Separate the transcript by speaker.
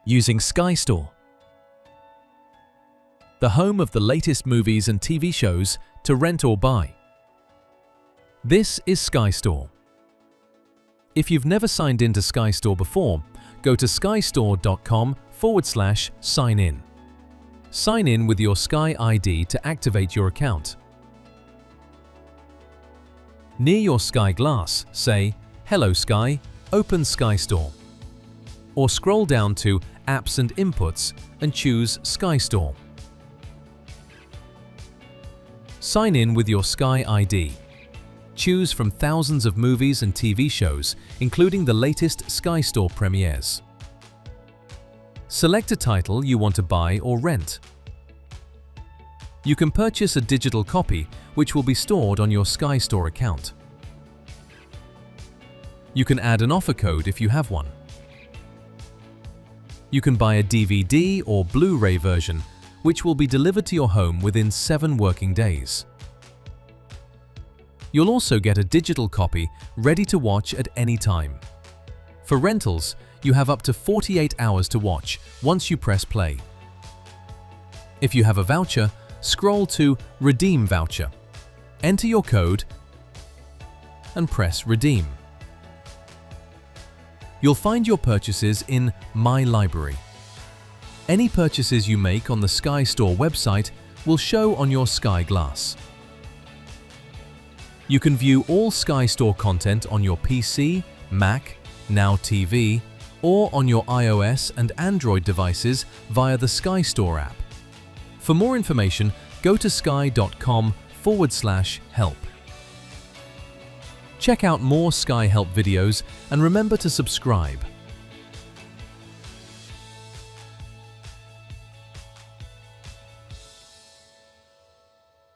Speaker 1: using Sky Store, the home of the latest movies and TV shows to rent or buy. This is Sky Store. If you've never signed into Sky Store before, go to skystore.com/sign in. Sign in with your Sky ID to activate your account. Near your Sky Glass, say, "Hello Sky, open Sky Store." Or scroll down to Apps and Inputs and choose Sky Store. Sign in with your Sky ID. Choose from thousands of movies and TV shows, including the latest Sky Store premieres. Select a title you want to buy or rent. You can purchase a digital copy, which will be stored on your Sky Store account. You can add an offer code if you have one. You can buy a DVD or Blu-ray version, which will be delivered to your home within 7 working days. You'll also get a digital copy ready to watch at any time. For rentals, you have up to 48 hours to watch once you press play. If you have a voucher, scroll to Redeem Voucher. Enter your code and press Redeem. You'll find your purchases in My Library. Any purchases you make on the Sky Store website will show on your Sky Glass. You can view all Sky Store content on your PC, Mac, Now TV, or on your iOS and Android devices via the Sky Store app. For more information, go to sky.com/help. Check out more Sky Help videos and remember to subscribe.